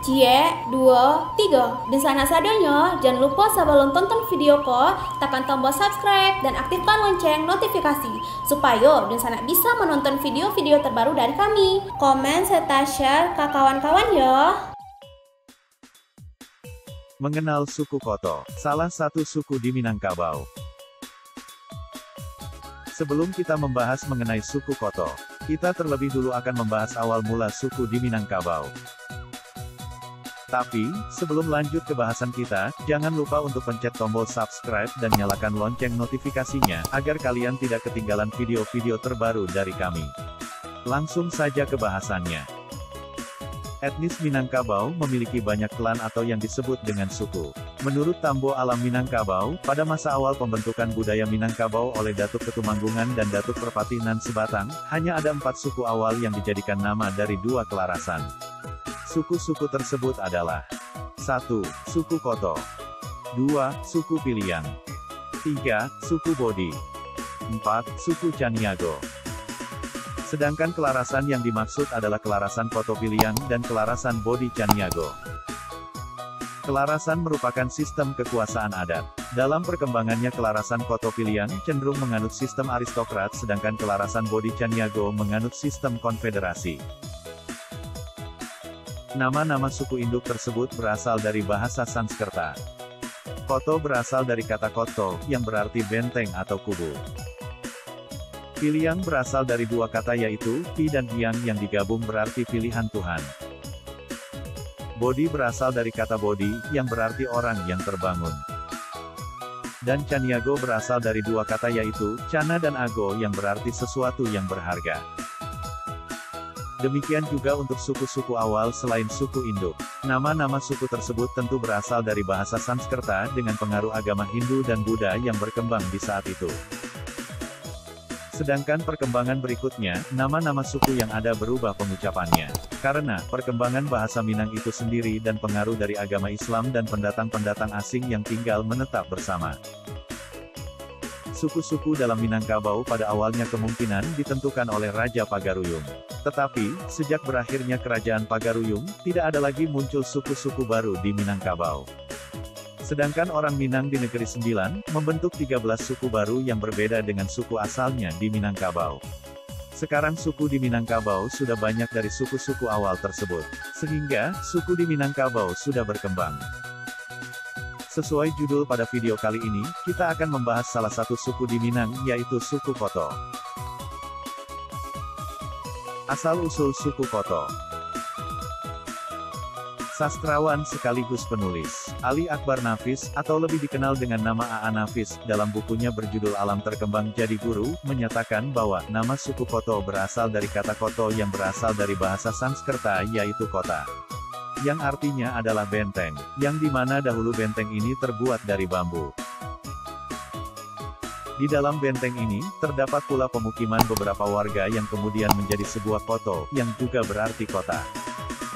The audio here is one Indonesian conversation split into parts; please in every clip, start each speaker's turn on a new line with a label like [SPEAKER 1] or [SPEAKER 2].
[SPEAKER 1] Cie, 2, 3. Dan sana sadanya, jangan lupa sebelum tonton video ko, tekan tombol subscribe dan aktifkan lonceng notifikasi supaya dan sana bisa menonton video-video terbaru dari kami. Komen serta share ke kawan-kawan ya.
[SPEAKER 2] Mengenal suku Koto, salah satu suku di Minangkabau. Sebelum kita membahas mengenai suku Koto, kita terlebih dulu akan membahas awal mula suku di Minangkabau. Tapi, sebelum lanjut ke bahasan kita, jangan lupa untuk pencet tombol subscribe dan nyalakan lonceng notifikasinya, agar kalian tidak ketinggalan video-video terbaru dari kami. Langsung saja ke bahasannya. Etnis Minangkabau memiliki banyak klan atau yang disebut dengan suku. Menurut Tambo Alam Minangkabau, pada masa awal pembentukan budaya Minangkabau oleh Datuk Ketumanggungan dan Datuk Perpatinan Sebatang, hanya ada 4 suku awal yang dijadikan nama dari 2 kelarasan. Suku-suku tersebut adalah 1. Suku Koto, 2. Suku Piliang, 3. Suku Bodi, 4. Suku Caniago. Sedangkan kelarasan yang dimaksud adalah kelarasan Koto Piliang dan kelarasan Bodi Caniago. Kelarasan merupakan sistem kekuasaan adat. Dalam perkembangannya kelarasan Koto Piliang cenderung menganut sistem aristokrat sedangkan kelarasan Bodi Caniago menganut sistem konfederasi. Nama-nama suku induk tersebut berasal dari bahasa Sanskerta. Koto berasal dari kata koto, yang berarti benteng atau kubu. Piliang berasal dari 2 kata yaitu, pi dan yang digabung berarti pilihan Tuhan. Bodi berasal dari kata bodi, yang berarti orang yang terbangun. Dan Caniago berasal dari 2 kata yaitu, cana dan ago yang berarti sesuatu yang berharga. Demikian juga untuk suku-suku awal selain suku induk. Nama-nama suku tersebut tentu berasal dari bahasa Sanskerta dengan pengaruh agama Hindu dan Buddha yang berkembang di saat itu. Sedangkan perkembangan berikutnya, nama-nama suku yang ada berubah pengucapannya. Karena, perkembangan bahasa Minang itu sendiri dan pengaruh dari agama Islam dan pendatang-pendatang asing yang tinggal menetap bersama. Suku-suku dalam Minangkabau pada awalnya kemungkinan ditentukan oleh Raja Pagaruyung. Tetapi, sejak berakhirnya Kerajaan Pagaruyung, tidak ada lagi muncul suku-suku baru di Minangkabau. Sedangkan orang Minang di Negeri Sembilan, membentuk 13 suku baru yang berbeda dengan suku asalnya di Minangkabau. Sekarang suku di Minangkabau sudah banyak dari suku-suku awal tersebut. Sehingga, suku di Minangkabau sudah berkembang. Sesuai judul pada video kali ini, kita akan membahas salah satu suku di Minang, yaitu suku Koto. Asal-usul suku Koto. Sastrawan sekaligus penulis, Ali Akbar Nafis, atau lebih dikenal dengan nama A.A. Nafis, dalam bukunya berjudul Alam Terkembang Jadi Guru, menyatakan bahwa, nama suku Koto berasal dari kata koto yang berasal dari bahasa Sanskerta yaitu kota. Yang artinya adalah benteng, yang dimana dahulu benteng ini terbuat dari bambu. Di dalam benteng ini, terdapat pula pemukiman beberapa warga yang kemudian menjadi sebuah koto, yang juga berarti kota.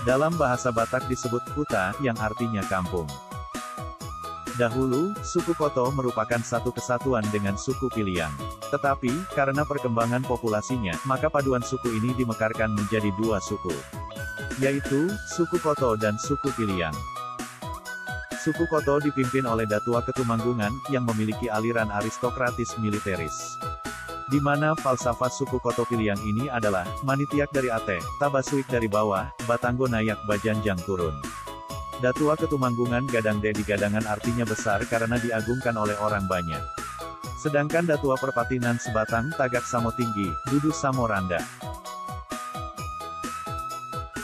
[SPEAKER 2] Dalam bahasa Batak disebut kuta, yang artinya kampung. Dahulu, suku Koto merupakan satu kesatuan dengan suku Piliang. Tetapi, karena perkembangan populasinya, maka paduan suku ini dimekarkan menjadi 2 suku. Yaitu, suku Koto dan suku Piliang. Suku Koto dipimpin oleh Datua Ketumanggungan, yang memiliki aliran aristokratis militeris. Di mana falsafah suku Koto Piliang ini adalah, manitiak dari ate, tabasuik dari bawah, batanggo nayak bajanjang turun. Datua Ketumanggungan gadang de di gadangan artinya besar karena diagungkan oleh orang banyak. Sedangkan Datua Perpatinan Sebatang tagak samo tinggi, dudu samo randa.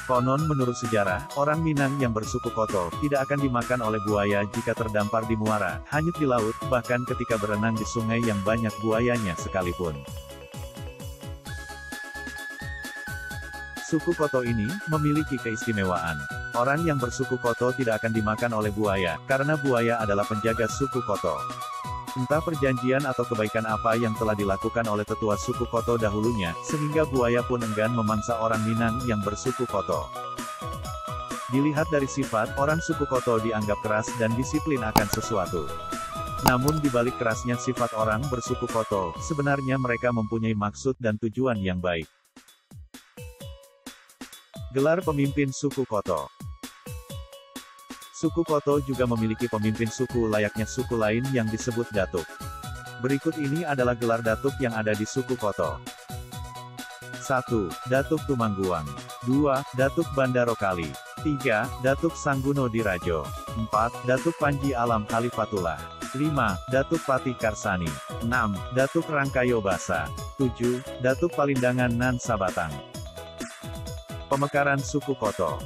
[SPEAKER 2] Konon menurut sejarah, orang Minang yang bersuku Koto, tidak akan dimakan oleh buaya jika terdampar di muara, hanyut di laut, bahkan ketika berenang di sungai yang banyak buayanya sekalipun. Suku Koto ini, memiliki keistimewaan. Orang yang bersuku Koto tidak akan dimakan oleh buaya, karena buaya adalah penjaga suku Koto. Entah perjanjian atau kebaikan apa yang telah dilakukan oleh tetua suku Koto dahulunya, sehingga buaya pun enggan memangsa orang Minang yang bersuku Koto. Dilihat dari sifat, orang suku Koto dianggap keras dan disiplin akan sesuatu. Namun di balik kerasnya sifat orang bersuku Koto, sebenarnya mereka mempunyai maksud dan tujuan yang baik. Gelar pemimpin suku Koto. Suku Koto juga memiliki pemimpin suku layaknya suku lain yang disebut datuk. Berikut ini adalah gelar datuk yang ada di suku Koto. 1. Datuk Tumangguang. 2. Datuk Bandaro Kali. 3. Datuk Sangguno Dirajo. 4. Datuk Panji Alam Khalifatullah. 5. Datuk Patih Karsani. 6. Datuk Rangkayo Basa. 7. Datuk Palindangan Nan Sabatang. Pemekaran suku Koto.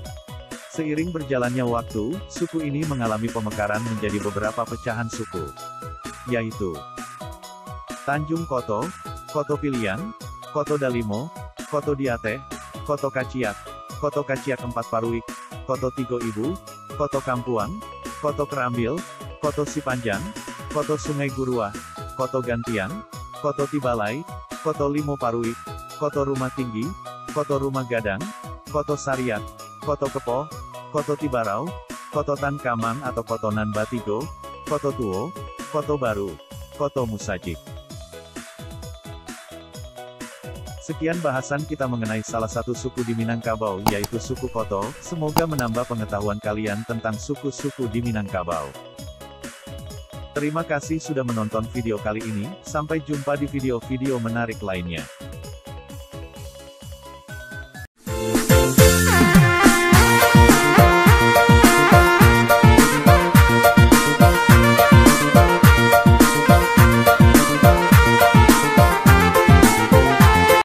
[SPEAKER 2] Seiring berjalannya waktu, suku ini mengalami pemekaran menjadi beberapa pecahan suku, yaitu Tanjung Koto, Koto Piliang, Koto Dalimo, Koto Diateh, Koto Kaciak, Koto Kaciak Empat Paruik, Koto Tigo Ibu, Koto Kampuang, Koto Kerambil, Koto Sipanjang, Koto Sungai Guruah, Koto Gantiang, Koto Tibalai, Koto Limo Paruik, Koto Rumah Tinggi, Koto Rumah Gadang, Koto Sariat, Koto Kepo, Koto Tibarau, Koto Tan Kamang atau Koto Nan Batigo, Koto Tuo, Koto Baru, Koto Musajik. Sekian bahasan kita mengenai salah satu suku di Minangkabau yaitu suku Koto, semoga menambah pengetahuan kalian tentang suku-suku di Minangkabau. Terima kasih sudah menonton video kali ini, sampai jumpa di video-video menarik lainnya.